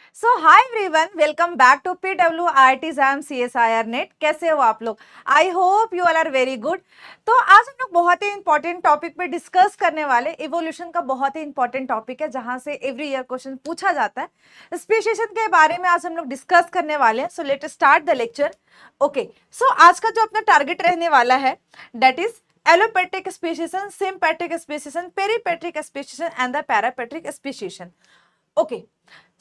So hi everyone, welcome back to PWIT exam CSIR नेट। कैसे हो आप लोग? I hope you all are very good. तो आज हम लोग बहुत ही इंपॉर्टेंट टॉपिक पे डिस्कस करने वाले। इवोल्यूशन का बहुत ही इंपॉर्टेंट टॉपिक है जहां से एवरी ईयर क्वेश्चन पूछा जाता है। स्पीशीशन के बारे में आज हम लोग डिस्कस करने वाले हैं। So let start the lecture. Okay, so आज का जो अपना टारगेट रहने वाला है that is allopatric speciation, sympatric speciation, peripatric speciation and the parapatric speciation. Okay,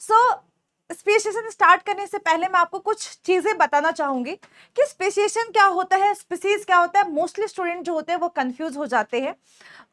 so speciation start करने से पहले मैं आपको कुछ चीजें बताना चाहूंगी कि स्पेसिएशन क्या होता है, स्पीसीज क्या होता है। मोस्टली स्टूडेंट जो होते हैं वो कंफ्यूज हो जाते हैं।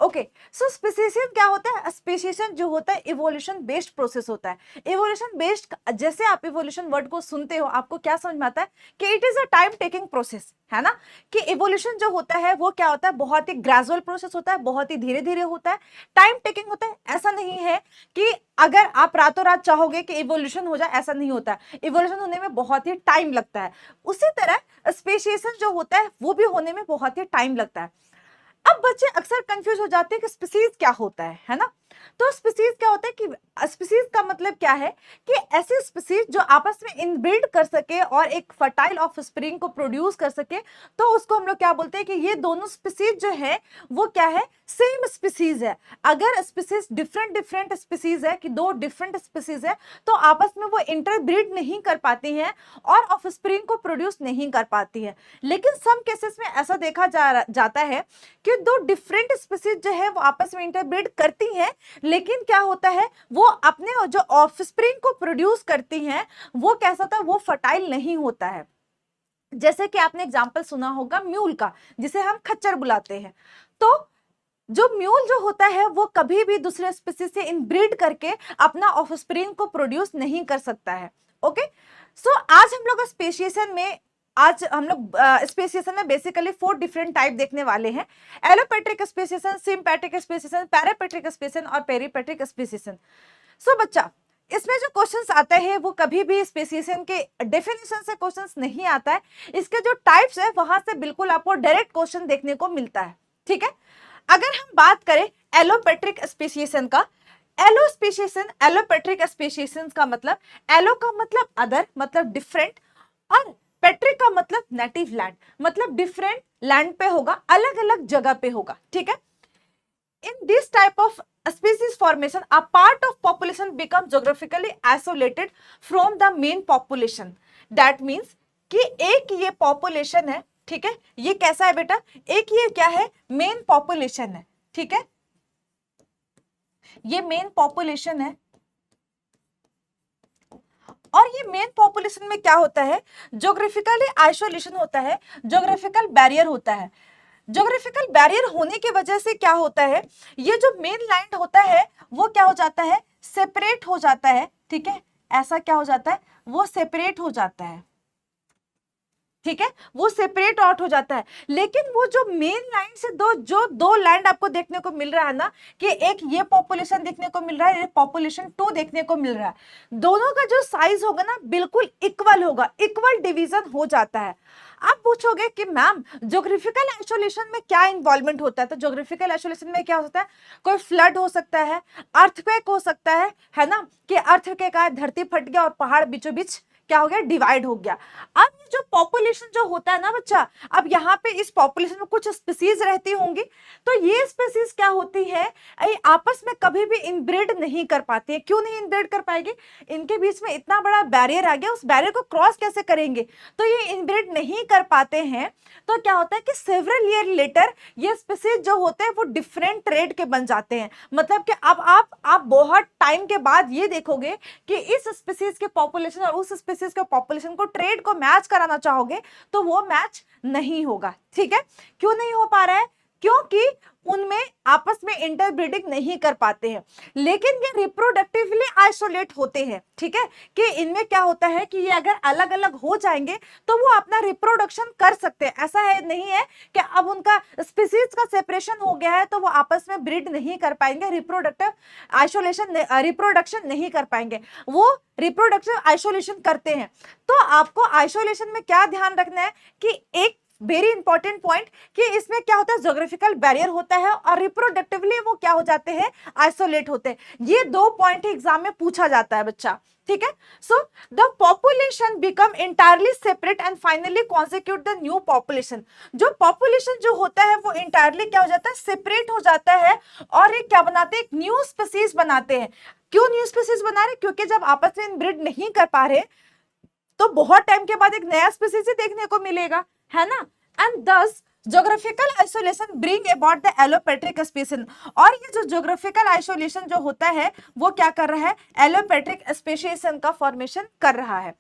ओके, सो स्पेसिएशन क्या होता है? स्पेसिएशन जो होता है इवोल्यूशन बेस्ड प्रोसेस होता है। इवोल्यूशन बेस्ड, जैसे आप इवोल्यूशन वर्ड को सुनते हो आपको क्या समझ में आता है कि it is a time taking process, है ना। कि इवोल्यूशन जो होता है वो क्या होता है, बहुत ही ग्रेजुअल प्रोसेस होता है, बहुत ही धीरे धीरे होता है, टाइम टेकिंग होता है। ऐसा नहीं है कि अगर आप रातों रात चाहोगे कि इवोल्यूशन हो जाए, ऐसा नहीं होता है। इवोल्यूशन होने में बहुत ही टाइम लगता है। उसी तरह स्पेसिएशन जो होता है वो भी होने में बहुत ही टाइम लगता है। अब बच्चे अक्सर कंफ्यूज हो जाते हैं कि स्पीसीज क्या होता है ना। तो स्पीसीज क्या होता है कि स्पीसीज का मतलब क्या है कि ऐसे स्पीसीज जो आपस में इनब्रीड कर सके और एक फर्टाइल ऑफ स्प्रिंग को प्रोड्यूस कर सके, तो उसको हम लोग क्या बोलते हैं कि ये दोनों स्पीसीज जो है वो क्या है, सेम स्पीसीज है। अगर स्पीसीज डिफरेंट डिफरेंट स्पीसीज है कि दो डिफरेंट स्पीसीज है तो आपस में वो इंटरब्रीड नहीं कर पाती हैं और ऑफ स्प्रिंग को प्रोड्यूस नहीं कर पाती है। लेकिन सम केसेस में ऐसा देखा जाता है कि दो डिफरेंट स्पीसीज जो है वो आपस में इंटरब्रीड करती हैं, लेकिन क्या होता है वो अपने जो ऑफस्प्रिंग को प्रोड्यूस करती हैं वो कैसा होता है, वो फर्टाइल नहीं होता है। जैसे कि आपने एग्जांपल सुना होगा म्यूल का, जिसे हम खच्चर बुलाते हैं। तो जो म्यूल जो होता है वो कभी भी दूसरे स्पीसीज से इनब्रीड करके अपना ऑफस्प्रिंग को प्रोड्यूस नहीं कर सकता है। ओके, सो आज हम लोग स्पेसिएशन में स्पेसिएशन में बेसिकली 4 डिफरेंट टाइप देखने वाले हैं। Allopatric speciation, sympatric speciation, parapatric speciation और पेरीपेट्रिक स्पेसिएशन। सो बच्चा, इसमें जो क्वेश्चंस आते हैं वो कभी भी स्पेसिएशन के डेफिनेशन से क्वेश्चंस नहीं आता है। इसके जो टाइप्स है वहां से बिल्कुल आपको डायरेक्ट क्वेश्चन देखने को मिलता है। ठीक है, अगर हम बात करें एलोपेट्रिक स्पेसिएशन का, एलो स्पेसिएशन, एलोपेट्रिक स्पेसिएशन का मतलब, एलो का मतलब अदर, मतलब डिफरेंट, और पेट्रिक का मतलब नेटिव लैंड, मतलब डिफरेंट लैंड पे होगा, अलग अलग जगह पे होगा। ठीक है, in this type of species formation a part of population become geographically isolated from the main population। that means कि एक ये population है, ठीक है, ये कैसा है बेटा, एक ये क्या है, मेन population है। ठीक है, ये मेन population है और ये मेन पॉपुलेशन में क्या होता है, ज्योग्राफिकली आइसोलेशन होता है, ज्योग्राफिकल बैरियर होता है। ज्योग्राफिकल बैरियर होने की वजह से क्या होता है, ये जो मेन लैंड होता है वो क्या हो जाता है, सेपरेट हो जाता है। ठीक है, ऐसा क्या हो जाता है, वो सेपरेट हो जाता है। ठीक है, वो सेपरेट आउट हो जाता है। लेकिन वो जो मेन लाइन से दो लैंड आपको देखने को मिल रहा है ना, कि एक ये पॉपुलेशन देखने को मिल रहा है, पॉपुलेशन 2 देखने को मिल रहा है, दोनों का जो साइज होगा ना बिल्कुल इक्वल होगा, इक्वल डिवीजन हो जाता है। आप पूछोगे कि मैम ज्योग्राफिकल आइसोलेशन में क्या इन्वॉल्वमेंट होता है, तो ज्योग्राफिकल आइसोलेशन में क्या होता है, कोई फ्लड हो सकता है, अर्थक्वेक हो सकता है ना, कि अर्थक्वेक आया, धरती फट गया और पहाड़ बीचों बीच क्या हो गया, डिवाइड हो गया। अब ये जो पॉपुलेशन जो होता है ना बच्चा, अब यहाँ पे इस पॉपुलेशन में कुछ स्पीसीज रहती होंगी, तो ये स्पीसीज क्या होती है, आपस में कभी भी इनब्रीड नहीं कर पाती है। क्यों नहीं इनब्रीड कर पाएगी, इनके बीच में इतना बड़ा बैरियर आ गया, उस बैरियर को क्रॉस कैसे करेंगे, तो ये इनब्रीड नहीं कर पाते हैं। तो क्या होता है कि सेवरल ईयर लेटर ये स्पीसीज जो होते हैं वो डिफरेंट ट्रेड के बन जाते हैं। मतलब कि अब आप बहुत टाइम के बाद ये देखोगे कि इस स्पीसीज के पॉपुलेशन और उस स्पीसीज के पॉपुलेशन को ट्रेड को मैच कराना चाहोगे तो वो मैच नहीं होगा। ठीक है, क्यों नहीं हो पा रहा है, क्योंकि उनमें आपस में इंटरब्रीडिंग नहीं कर पाते हैं। लेकिन ये रिप्रोडक्टिवली आइसोलेट होते हैं। ठीक है, कि इनमें क्या होता है कि ये अगर अलग अलग हो जाएंगे तो वो अपना रिप्रोडक्शन कर सकते हैं। ऐसा है नहीं है कि अब उनका स्पीसीज का सेपरेशन हो गया है तो वो आपस में ब्रीड नहीं कर पाएंगे, रिप्रोडक्टिव आइसोलेशन रिप्रोडक्शन नहीं कर पाएंगे, वो रिप्रोडक्टिव आइसोलेशन करते हैं। तो आपको आइसोलेशन में क्या ध्यान रखना है कि एक वेरी इंपॉर्टेंट पॉइंट कि इसमें क्या होता है, ज्योग्राफिकल बैरियर होता है और रिप्रोडक्टिवली वो क्या हो जाते हैं, आइसोलेट होते हैं। ये 2 पॉइंट एग्जाम में पूछा जाता है बच्चा। ठीक है। So the population become entirely separate and finally constitute the new population. जो पॉपुलेशन जो होता है वो इंटायरली क्या हो जाता है, सेपरेट हो जाता है और एक क्या बनाते हैं, एक न्यू स्पीसीज बनाते हैं। क्यों न्यू स्पीसीज बना रहे, क्योंकि जब आपस में इनब्रीड नहीं कर पा रहे तो बहुत टाइम के बाद एक नया स्पीसीज ही देखने को मिलेगा, है ना। एंड दस geographical isolation bring about the allopatric species. और ये जो ज्योग्राफिकल आइसोलेशन जो होता है वो क्या कर रहा है, एलोपेट्रिक स्पेसिएशन का फॉर्मेशन कर रहा है।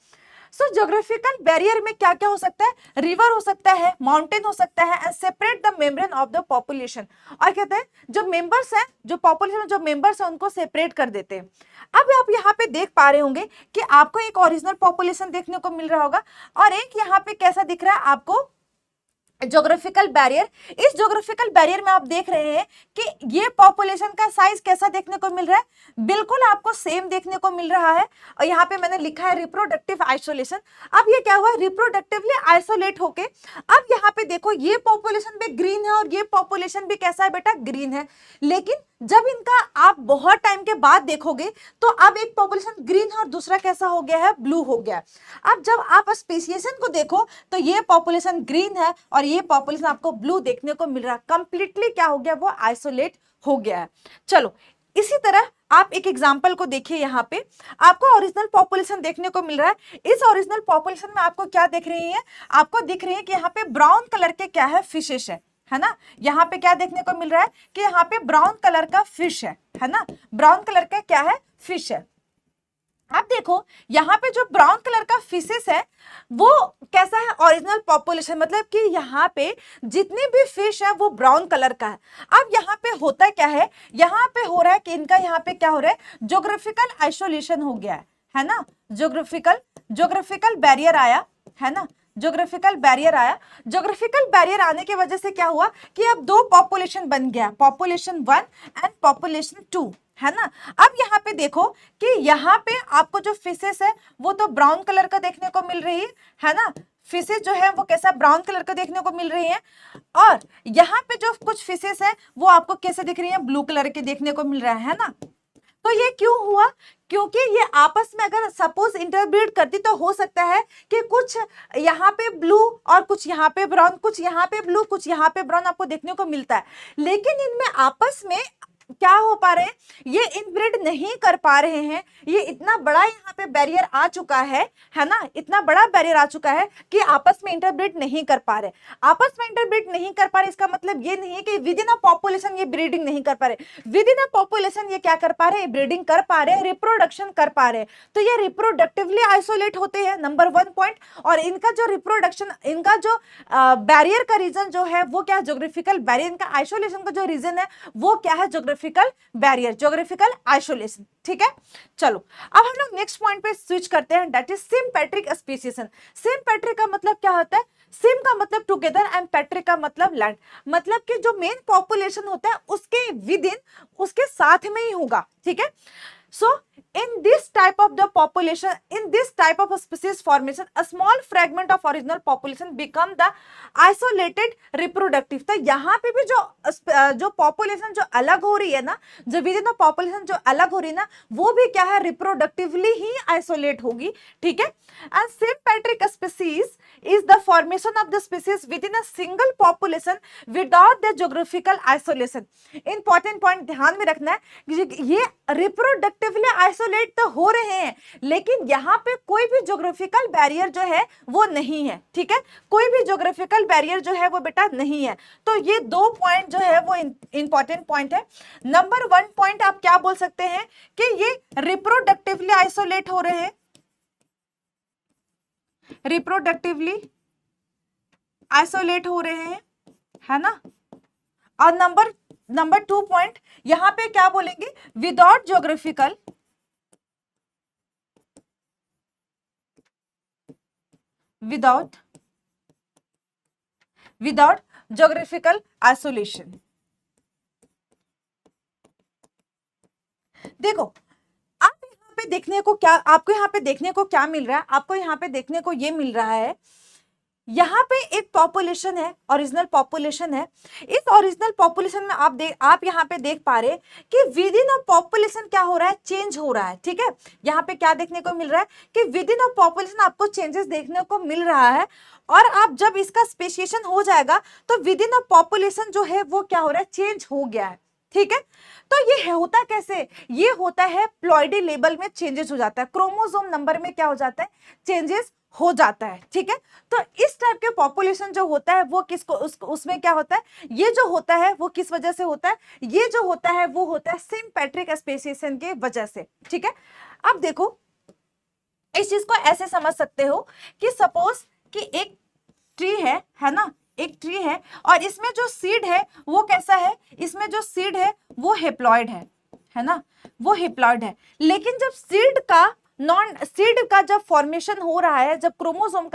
सो ज्योग्राफिकल बैरियर में क्या क्या हो सकता है, रिवर हो सकता है, माउंटेन हो सकता है, and separate the membrane of the population. और कहते हैं जो मेंबर्स हैं, जो पॉपुलेशन में जो मेंबर्स हैं उनको सेपरेट कर देते हैं। अब आप यहाँ पे देख पा रहे होंगे कि आपको एक ओरिजिनल पॉपुलेशन देखने को मिल रहा होगा और एक यहाँ पे कैसा दिख रहा है आपको, ज्योग्राफिकल बैरियर। इस ज्योग्राफिकल बैरियर में आप देख रहे हैं कि ये पॉपुलेशन का साइज कैसा देखने को मिल रहा है, बिल्कुल आपको सेम देखने को मिल रहा है। और यहाँ पे मैंने लिखा है रिप्रोडक्टिव आइसोलेशन। अब ये क्या हुआ, रिप्रोडक्टिवली आइसोलेट होके अब यहाँ पे देखो ये पॉपुलेशन भी ग्रीन है और ये पॉपुलेशन भी कैसा है बेटा, ग्रीन है। लेकिन जब इनका आप बहुत टाइम के बाद देखोगे तो अब एक पॉपुलेशन ग्रीन है और दूसरा कैसा हो गया है, ब्लू हो गया है। अब जब आप स्पेसिएशन को देखो तो ये पॉपुलेशन ग्रीन है और ये पॉपुलेशन आपको ब्लू देखने को मिल रहा है। कंप्लीटली क्या हो गया, वो आइसोलेट हो गया है। चलो इसी तरह आप एक एग्जांपल को देखिए, यहाँ पे आपको ओरिजिनल पॉपुलेशन देखने को मिल रहा है। इस ओरिजिनल पॉपुलेशन में आपको क्या दिख रही है, आपको दिख रही है कि यहाँ पे ब्राउन कलर के क्या है, फिशेस है ना। यहाँ पे क्या देखने को मिल रहा है कि यहाँ पे ब्राउन कलर का फिश है ना, ब्राउन कलर का क्या है, फिश है। आप देखो यहाँ पे जो ब्राउन कलर का फिशेस है वो कैसा है, ओरिजिनल पॉपुलेशन, मतलब कि यहाँ पे जितने भी फिश है वो ब्राउन कलर का है। अब यहाँ पे होता क्या है, यहाँ पे हो रहा है कि इनका यहाँ पे क्या हो रहा है, ज्योग्राफिकल आइसोलेशन हो गया है ना। ज्योग्राफिकल बैरियर आया है ना, ज्योग्राफिकल बैरियर आया। ज्योग्राफिकल बैरियर आने की वजह से क्या हुआ कि अब दो पॉपुलेशन बन गया, पॉपुलेशन 1 एंड पॉपुलेशन 2, है ना। अब यहाँ पे देखो कि यहाँ पे आपको जो फिशेस है वो तो ब्राउन कलर का देखने को मिल रही है ना। फिशेस जो है वो कैसा, ब्राउन कलर का देखने को मिल रही है। और यहाँ पे जो कुछ फिशेस है वो आपको कैसे दिख रही है, ब्लू कलर के देखने को मिल रहा है ना। तो ये क्यों हुआ, क्योंकि ये आपस में अगर सपोज इंटरब्रीड करती तो हो सकता है कि कुछ यहाँ पे ब्लू और कुछ यहाँ पे ब्राउन, कुछ यहाँ पे ब्लू कुछ यहाँ पे ब्राउन आपको देखने को मिलता है। लेकिन इनमें आपस में क्या हो पा रहे हैं, ये इनब्रीड नहीं कर पा रहे हैं। ये इतना बड़ा यहाँ पे बैरियर आ चुका है ना, इतना बड़ा बैरियर आ चुका है कि आपस में इंटरब्रीड नहीं कर पा रहे। आपस में इंटरब्रीड नहीं कर पा रहे इसका मतलब ये नहीं है कि विद इन अ पॉपुलेशन ये ब्रीडिंग नहीं कर पा रहे। विद इन अ पॉपुलेशन ये क्या कर पा रहे हैं, ब्रीडिंग कर पा रहे हैं, रिप्रोडक्शन कर पा रहे हैं। तो ये रिप्रोडक्टिवली आइसोलेट होते हैं, नंबर 1 पॉइंट। और इनका जो रिप्रोडक्शन, इनका जो बैरियर का रीजन जो है वो क्या है, ज्योग्राफिकल बैरियर। इनका आइसोलेशन का जो रीजन है वो क्या है, ज्योग्राफिकल बैरियर, ज्योग्राफिकल आइसोलेशन। ठीक है, चलो अब हम लोग नेक्स्ट पॉइंट पे स्विच करते हैं, that is sympatric speciation. Sympatric का मतलब क्या होता है, सिम का मतलब टुगेदर एंड पैट्रिक का मतलब लैंड, मतलब कि जो मेन पॉपुलेशन होता है उसके विद इन, उसके साथ में ही होगा। ठीक है, so in this type of the population, in this type of a species formation, a small fragment of original population become the isolated reproductive। तो यहाँ पे भी जो पॉपुलेशन जो अलग हो रही है ना, जो विद इन द पॉपुलेशन जो अलग हो रही है ना, वो भी क्या है, रिप्रोडक्टिवली ही आइसोलेट होगी। ठीक है, and sympatric species is the formation of the species within a single population without the geographical isolation। Important point ध्यान में रखना है, ये रिप्रोडक्टिवली आइसोलेट तो हो रहे हैं लेकिन यहाँ पे कोई भी ज्योग्राफिकल बैरियर जो है वो नहीं है। ठीक है, कोई भी ज्योग्राफिकल बैरियर जो है वो बेटा नहीं है। तो ये 2 पॉइंट जो है वो इंपॉर्टेंट पॉइंट है। नंबर 1 पॉइंट आप क्या बोल सकते हैं कि ये रिप्रोडक्टिवली आइसोलेट हो रहे हैं, रिप्रोडक्टिवली आइसोलेट हो रहे हैं, है ना। और नंबर 2 पॉइंट यहां पे क्या बोलेंगे, without geographical, without geographical isolation. देखो आप यहाँ पे देखने को क्या, आपको यहाँ पे देखने को क्या मिल रहा है, आपको यहाँ पे देखने को ये मिल रहा है यहाँ पे एक पॉपुलेशन है, ओरिजिनल पॉपुलेशन है। इस ओरिजिनल पॉपुलेशन में आप यहाँ पे देख पा रहे कि विद इन अ पॉपुलेशन क्या हो रहा है, चेंज हो रहा है। ठीक है, यहाँ पे क्या देखने को मिल रहा है कि विद इन अ पॉपुलेशन आपको चेंजेस देखने को मिल रहा है। और आप जब इसका स्पेसिएशन हो जाएगा तो विद इन अ पॉपुलेशन जो है वो क्या हो रहा है, चेंज हो गया है। ठीक है, तो ये होता कैसे, ये होता है प्लॉइडी लेवल में चेंजेस हो जाता है, क्रोमोसोम नंबर में क्या हो जाता है, चेंजेस हो जाता है। ठीक है, तो इस टाइप के पॉपुलेशन जो होता है वो किसको उसमें क्या होता है, ये जो होता है वो किस वजह से होता है, ये जो होता है वो होता है सिम्पेट्रिक स्पेसिएशन के वजह से। ठीक है, अब देखो इस चीज को ऐसे समझ सकते हो कि सपोज कि एक ट्री है ना, एक ट्री है और इसमें जो सीड है वो कैसा है, इसमें जो सीड है वो हेप्लॉइड है ना, वो हेप्लॉइड है। लेकिन जब सीड का जब फॉर्मेशन हो रहा है, जब क्रोमोसोम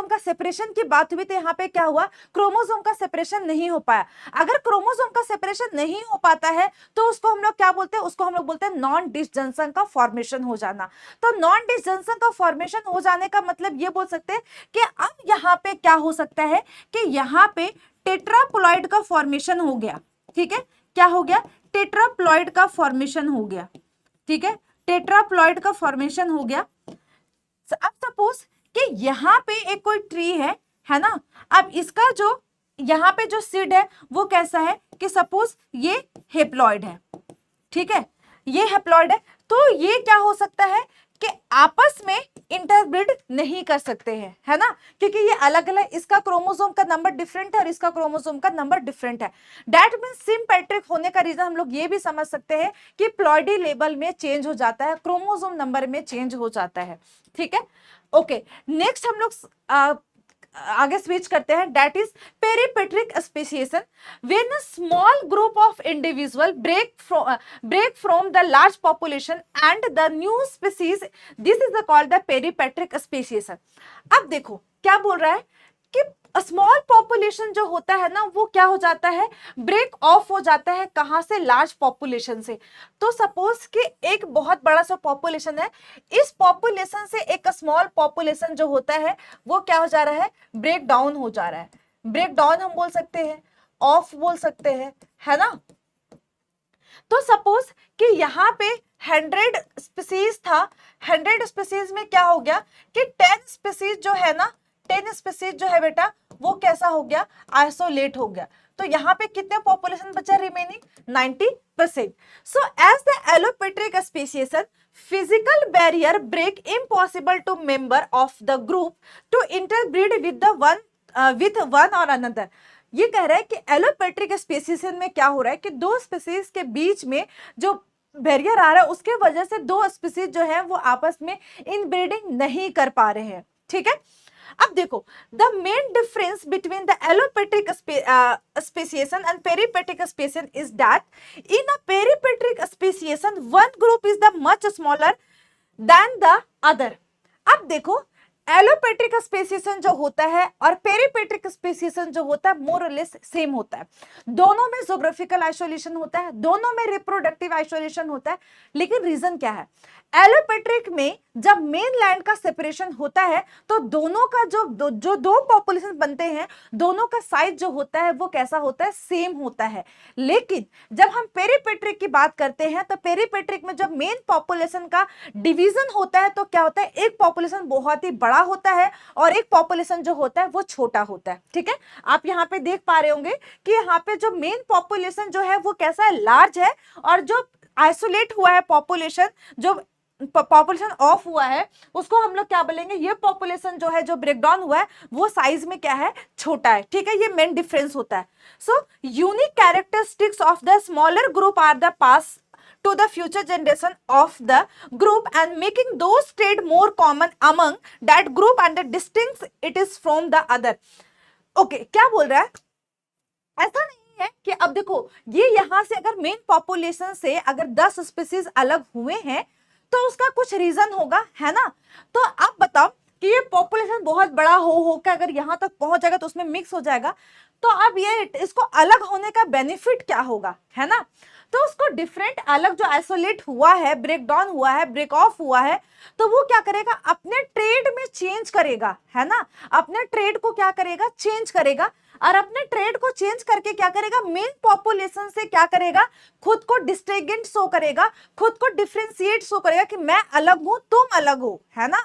का सेपरेशन की बात हुई तो यहाँ पे क्या हुआ, क्रोमोसोम का सेपरेशन नहीं हो पाया। अगर क्रोमोसोम का सेपरेशन नहीं हो पाता है तो उसको हम लोग क्या बोलते हैं, उसको हम लोग बोलते हैं नॉन डिसजंक्शन का फॉर्मेशन हो जाना। तो नॉन डिसजंक्शन का फॉर्मेशन हो जाने का मतलब ये बोल सकते हैं कि अब यहाँ पे क्या हो सकता है कि यहाँ पे टेट्राप्लॉइड का फॉर्मेशन हो गया। ठीक है, क्या हो गया, टेट्राप्लॉइड का फॉर्मेशन हो गया। ठीक है, टेट्राप्लॉइड का फॉर्मेशन हो गया। अब सपोज कि यहाँ पे एक कोई ट्री है ना, अब इसका जो यहाँ पे जो सीड है वो कैसा है कि सपोज ये हेप्लॉइड है। ठीक है, ये हेप्लॉइड है, तो ये क्या हो सकता है कि आपस में इंटरब्रीड नहीं कर सकते हैं, है ना, क्योंकि ये अलग अलग, इसका क्रोमोसोम का नंबर डिफरेंट है और इसका क्रोमोसोम का नंबर डिफरेंट है। दैट मींस सिम्पेट्रिक होने का रीजन हम लोग ये भी समझ सकते हैं कि प्लॉइडी लेवल में चेंज हो जाता है, क्रोमोसोम नंबर में चेंज हो जाता है। ठीक है, ओके, नेक्स्ट हम लोग आगे स्विच करते हैं, that is peripatric speciation, when a small group of individual break from the large population and the new species, this is called the peripatric speciation। अब देखो क्या बोल रहा है कि स्मॉल पॉपुलेशन जो होता है ना वो क्या हो जाता है, ब्रेक ऑफ हो जाता है, कहां से, लार्ज पॉपुलेशन से। तो सपोज कि एक बहुत बड़ा सा पॉपुलेशन है, इस पॉपुलेशन से एक स्मॉल पॉपुलेशन जो होता है वो क्या हो जा रहा है, ब्रेक डाउन हो जा रहा है। ब्रेक डाउन हम बोल सकते हैं, ऑफ बोल सकते हैं, है ना। तो सपोज कि यहाँ पे 100 स्पीसीज था, 100 स्पीसीज में क्या हो गया कि 10 स्पीसीज जो है ना, 10 स्पीसीज जो है बेटा वो कैसा हो गया, आइसोलेट हो गया। तो यहाँ पे कितने पॉपुलेशन बचा remaining, 90%। So as the allopatric speciation, physical barrier break impossible to member of the group to interbreed with one और अनदर। ये कह रहा है कि एलोपेट्रिक स्पेसिएशन में क्या हो रहा है कि दो स्पीसीज के बीच में जो बैरियर आ रहा है उसके वजह से दो स्पीसीज जो है वो आपस में इनब्रीडिंग नहीं कर पा रहे हैं। ठीक है, अब देखो the main difference between the allopatric speciation and peripatric speciation is that in a peripatric speciation one group is the much smaller than the other. अब देखो एलोपेट्रिक स्पेसिएशन जो होता है और पेरिपेट्रिक स्पेसिएशन जो होता है मोर और लेस सेम होता है। दोनों में ज्योग्राफिकल आइसोलेशन होता है, दोनों में रिप्रोडक्टिव आइसोलेशन होता है, लेकिन रीजन क्या है, एलोपेट्रिक में जब मेन लैंड का सेपरेशन होता है तो दोनों का जो दो पॉपुलेशन बनते हैं दोनों का साइज जो होता है वो कैसा होता है, सेम होता है। लेकिन जब हम पेरिपेट्रिक की बात करते हैं तो पेरिपेट्रिक में जब मेन पॉपुलेशन का डिवीजन होता है तो क्या होता है, एक पॉपुलेशन बहुत ही बड़ा होता है और एक पॉपुलेशन जो होता है वो छोटा होता है। ठीक है, आप यहाँ पे देख पा रहे होंगे कि यहाँ पे जो मेन पॉपुलेशन जो है वो कैसा है, लार्ज है, और जो आइसोलेट हुआ है पॉपुलेशन, जो पॉपुलेशन ऑफ हुआ है उसको हम लोग क्या बोलेंगे, ये पॉपुलेशन जो है जो ब्रेकडाउन हुआ है वो साइज में क्या है, छोटा है। ठीक है, ये मेन डिफरेंस होता है। So unique characteristics of the smaller group are the pass to the future generation of the group and making those trait more common among that group and the distinct it is from the other। okay, क्या बोल रहा है, ऐसा नहीं है कि अब देखो ये यहां से अगर मेन पॉपुलेशन से अगर 10 स्पीसीज अलग हुए हैं तो उसका कुछ रीजन होगा, है ना। तो आप बताओ कि ये पॉपुलेशन बहुत बड़ा हो के अगर यहां तक पहुंच जाएगा तो उसमें मिक्स हो जाएगा, तो अब ये इसको अलग होने का बेनिफिट क्या होगा, है ना। तो उसको डिफरेंट अलग जो आइसोलेट हुआ है, ब्रेक डाउन हुआ है, ब्रेक ऑफ हुआ है, तो वो क्या करेगा, अपने ट्रेड में चेंज करेगा, है ना, अपने ट्रेड को क्या करेगा, चेंज करेगा, और अपने ट्रेड को चेंज करके क्या करेगा, मेन पॉपुलेशन से क्या करेगा, खुद को डिस्टिंग्विश शो करेगा, खुद को डिफरेंशिएट शो करेगा कि मैं अलग हूं, तुम अलग हो, है ना।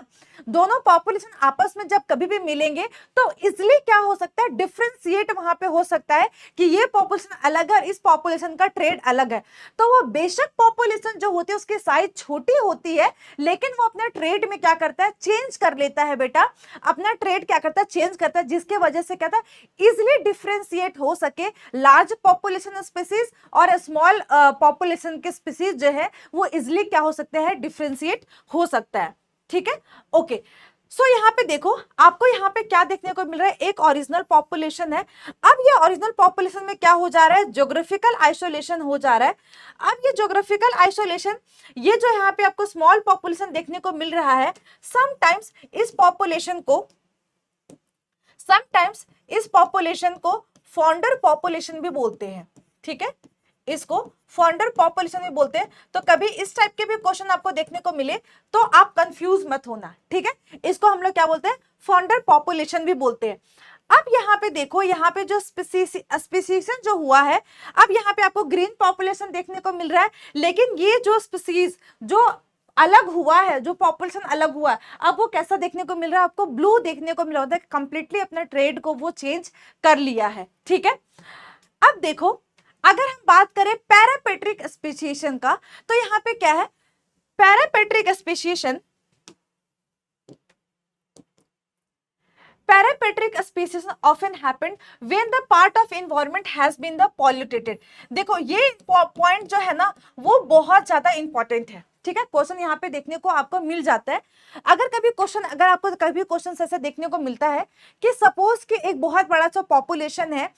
दोनों पॉपुलेशन आपस में जब कभी भी मिलेंगे तो इजिली क्या हो सकता है, डिफरेंशिएट वहां पे हो सकता है कि ये पॉपुलेशन अलग है और इस पॉपुलेशन का ट्रेड अलग है। तो वो बेशक पॉपुलेशन जो होती है उसकी साइज छोटी होती है, लेकिन वो अपने ट्रेड में क्या करता है, चेंज कर लेता है बेटा, अपना ट्रेड क्या करता है, चेंज करता है, जिसके वजह से क्या था, इजिली डिफरेंशिएट हो सके लार्ज पॉपुलेशन स्पीसीज और स्मॉल पॉपुलेशन के स्पीसीज जो है वो इजिली क्या हो सकते हैं, डिफरेंशिएट हो सकता है। ठीक है, ओके। सो यहाँ पे देखो, आपको यहाँ पे क्या देखने को मिल रहा है, एक ओरिजिनल पॉपुलेशन है। अब ये ओरिजिनल पॉपुलेशन में क्या हो जा रहा है, ज्योग्राफिकल आइसोलेशन हो जा रहा है। अब ये ज्योग्राफिकल आइसोलेशन, ये जो यहाँ पे आपको स्मॉल पॉपुलेशन देखने को मिल रहा है, समटाइम्स इस पॉपुलेशन को फाउंडर पॉपुलेशन भी बोलते हैं। ठीक है, इसको फाउंडर पॉपुलेशन भी बोलते हैं। तो कभी इस टाइप के भी क्वेश्चन आपको देखने को मिले तो आप कंफ्यूज मत होना, ठीक है। इसको हम लोग क्या बोलते हैं, फाउंडर पॉपुलेशन भी बोलते हैं। अब यहाँ पे देखो, यहाँ पे जो स्पीसीशन जो हुआ है, अब यहाँ पे आपको ग्रीन पॉपुलेशन देखने को मिल रहा है, लेकिन ये जो स्पीसीज जो अलग हुआ है, जो पॉपुलेशन अलग हुआ है, अब वो कैसा देखने को मिल रहा है, आपको ब्लू देखने को मिल रहा है, कंप्लीटली अपने ट्रेड को वो चेंज कर लिया है। ठीक है, अब देखो, अगर हम बात करें पैरापेट्रिक स्पेसिएशन का, तो यहाँ पे क्या है, parapatric speciation, parapatric speciation often happened when the part of environment has been the polluted. देखो ये पॉइंट जो है ना वो बहुत ज्यादा इंपॉर्टेंट है। ठीक है, क्वेश्चन यहाँ पे देखने को आपको मिल जाता है। अगर आपको कभी क्वेश्चन ऐसे देखने को मिलता है कि सपोज कि एक बहुत बड़ा सा पॉपुलेशन है,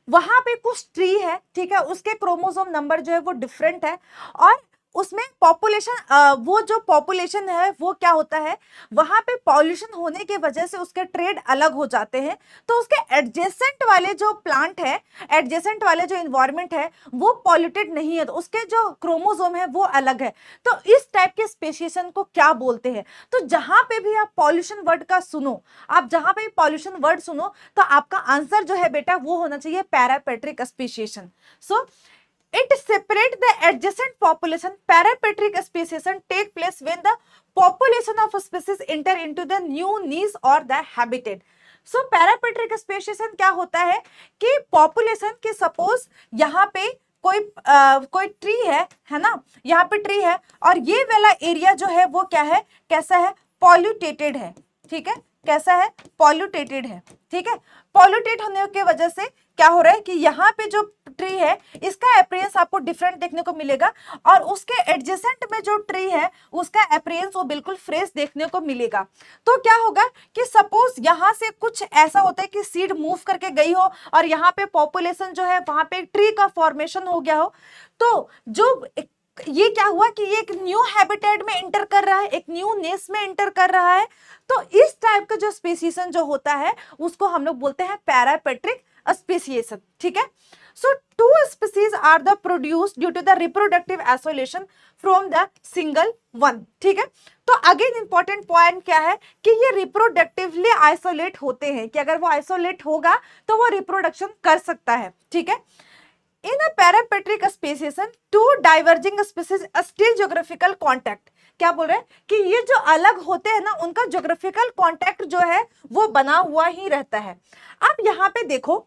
वहां पे कुछ ट्री है, ठीक है, उसके क्रोमोसोम नंबर जो है वो डिफरेंट है, और उसमें पॉपुलेशन, वो जो पॉपुलेशन है वो क्या होता है, वहां पे पॉल्यूशन होने की वजह से उसके ट्रेड अलग हो जाते हैं, तो उसके एडजेसेंट वाले जो प्लांट है, एडजेसेंट वाले जो इन्वायरमेंट है वो पॉल्यूटेड नहीं है, तो उसके जो क्रोमोसोम है वो अलग है। तो इस टाइप के स्पेसिएशन को क्या बोलते हैं। तो जहां पे भी आप पॉल्यूशन वर्ड का सुनो, आप जहां पे पॉल्यूशन वर्ड सुनो, तो आपका आंसर जो है बेटा वो होना चाहिए parapatric speciation. So it separate the adjacent population. Parapatric speciation take place when the population of a species enter into the new niche or the habitat. So parapatric speciation क्या होता है कि population की suppose यहाँ पे कोई tree है ना, यहाँ पे ट्री है, और ये वाला एरिया जो है वो क्या है, कैसा है, पॉल्यूटेटेड है। ठीक है, कैसा है, पॉल्यूटेटेड है। ठीक है, पॉल्यूटेट होने की वजह से क्या हो रहा है कि यहाँ पे जो ट्री है इसका अपीयरेंस आपको डिफरेंट देखने को मिलेगा, और उसके एडजेसेंट में जो ट्री है उसका अपीयरेंस वो बिल्कुल फ्रेश देखने को मिलेगा। तो क्या होगा कि सपोज यहाँ से कुछ ऐसा होता है कि सीड मूव करके गई हो और यहाँ पे पॉपुलेशन जो है वहां पे ट्री का फॉर्मेशन हो गया हो, तो जो ये क्या हुआ कि ये एक न्यू हैबिटेट में एंटर कर रहा है, एक न्यू नेस में एंटर कर रहा है। तो इस टाइप का जो स्पेसिएशन जो होता है उसको हम लोग बोलते हैं पैरापेट्रिक स्पेसिएशन। ठीक है, so two species are the produced due to the reproductive isolation from the single one. ठीक है, तो अगेन इंपॉर्टेंट पॉइंट क्या है कि ये रिप्रोडक्टिवली आइसोलेट होते हैं, कि अगर वो आइसोलेट होगा तो वो रिप्रोडक्शन कर सकता है। ठीक है, in a parapatric speciation two diverging species still geographical contact। क्या बोल रहे हैं कि ये जो अलग होते हैं ना उनका ज्योग्राफिकल कांटेक्ट जो है वो बना हुआ ही रहता है। अब यहाँ पे देखो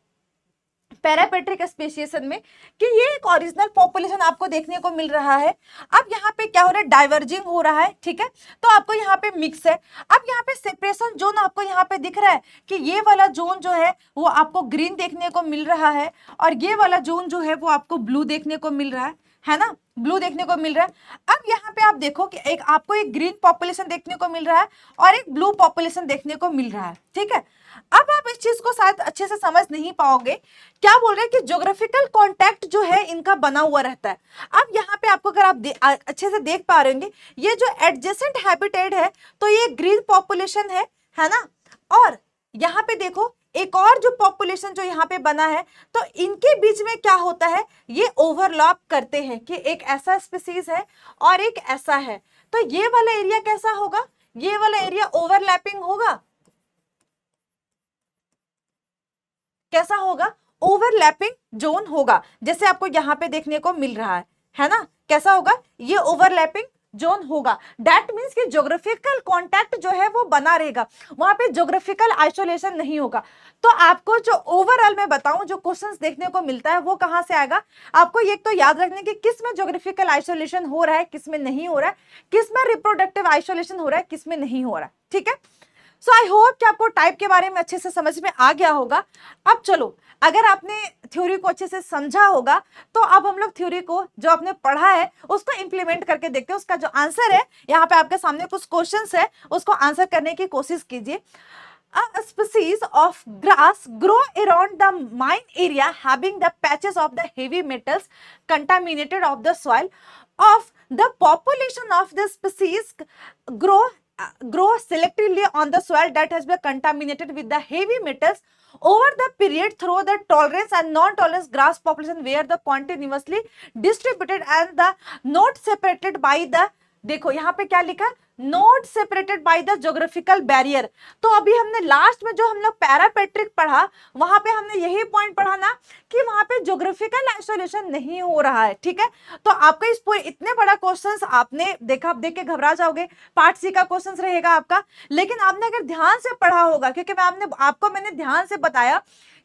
पैरापेट्रिक स्पेसिएशन में कि ये एक ओरिजिनल पॉपुलेशन आपको देखने को मिल रहा है। अब यहाँ पे क्या हो रहा है, डाइवर्जिंग हो रहा है। ठीक है, तो आपको यहाँ पे मिक्स है। अब यहाँ पे सेपरेशन जोन आपको यहाँ पे दिख रहा है कि ये वाला जोन जो है वो आपको ग्रीन देखने को मिल रहा है, और ये वाला जोन जो है वो आपको ब्लू देखने को मिल रहा है ना, ब्लू देखने को मिल रहा है। अब यहाँ पे आप देखो कि आपको एक ग्रीन पॉपुलेशन देखने को मिल रहा है और एक ब्लू पॉपुलेशन देखने को मिल रहा है। ठीक है, अब आप इस चीज को शायद अच्छे से समझ नहीं पाओगे। क्या बोल रहे हैं कि ज्योग्राफिकल कांटेक्ट जो है इनका बना हुआ रहता है। अब यहाँ पे आपको अगर आप अच्छे से देख पा रहे होंगे, ये जो एडजेसेंट हैबिटेट है तो ये ग्रीन पॉपुलेशन है ना, और यहाँ पे देखो एक और जो पॉपुलेशन जो यहाँ पे बना है, तो इनके बीच में क्या होता है, ये ओवरलैप करते हैं कि एक ऐसा स्पीसीज है और एक ऐसा है, तो ये वाला एरिया कैसा होगा, ये वाला एरिया ओवरलैपिंग होगा, कैसा होगा, ओवरलैपिंग जोन होगा, जैसे आपको यहाँ पे देखने को मिल रहा है ना, कैसा होगा, ये ओवरलैपिंग जोन होगा। दैट मीन्स कि ज्योग्राफिकल कांटेक्ट जो है वो बना रहेगा, वहां पे ज्योग्राफिकल आइसोलेशन नहीं होगा। तो आपको जो ओवरऑल मैं बताऊं जो क्वेश्चंस देखने को मिलता है वो कहां से आएगा, आपको ये तो याद रखने की किस में ज्योग्राफिकल आइसोलेशन हो रहा है, किस में नहीं हो रहा है, किस में रिप्रोडक्टिव आइसोलेशन हो रहा है, किस में नहीं हो रहा है, ठीक है। सो आई होप कि आपको टाइप के बारे में अच्छे से समझ में आ गया होगा। अब चलो, अगर आपने थ्योरी को अच्छे से समझा होगा तो अब हम लोग थ्योरी को जो आपने पढ़ा है उसको इंप्लीमेंट करके देखते हैं। उसका जो आंसर है यहाँ पे आपके सामने कुछ क्वेश्चंस है, उसको आंसर करने की कोशिश कीजिए। A species of grass grow around the mine area having the patches of the heavy metals contaminated of the soil of the population of this species grow selectively on the soil that has been contaminated with the heavy metals over the period through the tolerance and non-tolerance grass population where the continuously distributed and the not separated by the, देखो यहाँ पे क्या लिखा, not separated by the geographical barrier. तो अभी हमने last में जो हम लोग पैरापेट्रिक पढ़ा वहां पे हमने यही पॉइंट पढ़ा ना कि वहां पे ज्योग्राफिकल आइसोलेशन नहीं हो रहा है, ठीक है। तो आपका इस पूरे इतने बड़ा क्वेश्चंस आपने देखा, आप देख के घबरा जाओगे, पार्ट सी का क्वेश्चंस रहेगा आपका, लेकिन आपने अगर ध्यान से पढ़ा होगा, क्योंकि मैंने ध्यान से बताया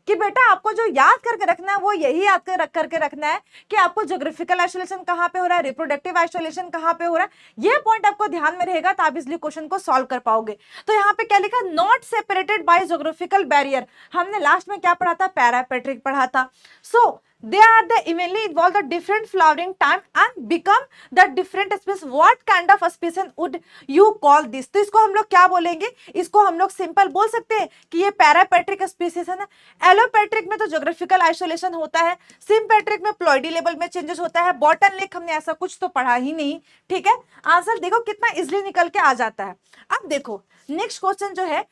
कि बेटा आपको जो याद करके रखना है वो यही याद करके रखना है कि आपको ज्योग्राफिकल आइसोलेशन कहाँ पे हो रहा है, रिप्रोडक्टिव आइसोलेशन कहाँ पे हो रहा है, ये पॉइंट आपको ध्यान में रहेगा तो आप इसलिए क्वेश्चन को सॉल्व कर पाओगे। तो यहाँ पे क्या लिखा, not separated by geographical barrier, हमने लास्ट में क्या पढ़ा था, पैरापेट्रिक पढ़ा था। सो they are the evenly involve the different flowering time and become the different species, what kind of species would you call this। तो इसको हम लोग क्या बोलेंगे, इसको हम लोग सिंपल बोल सकते हैं कि ये पैरापेट्रिक स्पीसीज है ना। एलोपेट्रिक में तो ज्योग्राफिकल आइसोलेशन होता है, सिम्पेट्रिक में प्लॉइडी लेवल में चेंजेस होता है, बॉटनलिक हमने ऐसा कुछ तो पढ़ा ही नहीं, ठीक है। आंसर देखो कितना इजिली निकल के आ जाता है। अब देखो नेक्स्ट क्वेश्चन जो है,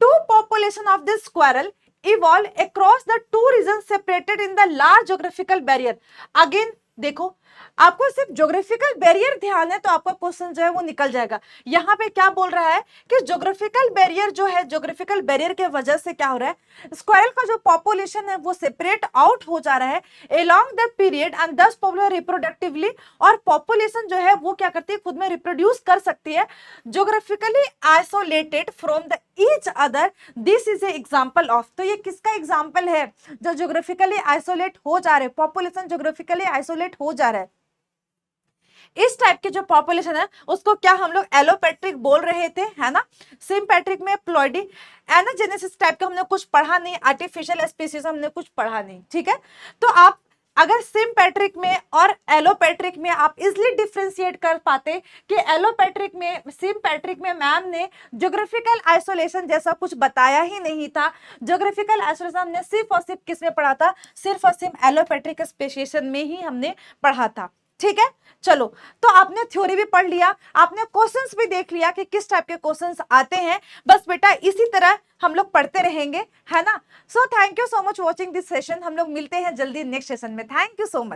two population of this squirrel evolve across the two regions separated in the large geographical barrier। Again देखो आपको सिर्फ ज्योग्राफिकल बैरियर ध्यान है तो आपका क्वेश्चन जो है वो निकल जाएगा। यहाँ पे क्या बोल रहा है कि ज्योग्राफिकल बैरियर जो है, ज्योग्राफिकल बैरियर के वजह से क्या हो रहा है, स्क्वायरल का जो पॉपुलेशन है वो सेपरेट आउट हो जा रहा है along द पीरियड एंड दस पॉपुलर रिप्रोडक्टिवली, और पॉपुलेशन जो है वो क्या करती है, खुद में रिप्रोड्यूस कर सकती है, geographically isolated from the each other, this is a example of. तो ये किसका एग्जाम्पल है, जो ज्योग्राफिकली आइसोलेट हो जा रहे, पॉपुलेशन ज्योग्राफिकली आइसोलेट हो जा रहा है, इस टाइप की जो पॉपुलेशन है उसको क्या हम लोग एलोपेट्रिक बोल रहे थे, है ना। सिम्पेट्रिक में प्लॉइडी, एनाजेनेसिस टाइप का हमने कुछ पढ़ा नहीं, आर्टिफिशियल स्पीसीज हमने कुछ पढ़ा नहीं, ठीक है। तो आप अगर सिम्पेट्रिक में और एलोपेट्रिक में आप इजिली डिफ्रेंशिएट कर पाते कि एलोपेट्रिक में, सिम्पेट्रिक में मैम ने ज्योग्राफिकल आइसोलेशन जैसा कुछ बताया ही नहीं था, ज्योग्राफिकल आइसोलेशन हमने सिर्फ और सिर्फ किस में पढ़ा था, सिर्फ और सिर्फ एलोपेट्रिक स्पेसिएशन में ही हमने पढ़ा था, ठीक है। चलो, तो आपने थ्योरी भी पढ़ लिया, आपने क्वेश्चंस भी देख लिया कि किस टाइप के क्वेश्चंस आते हैं। बस बेटा इसी तरह हम लोग पढ़ते रहेंगे, है ना। So thank you so much watching this session, हम लोग मिलते हैं जल्दी नेक्स्ट सेशन में। Thank you so much.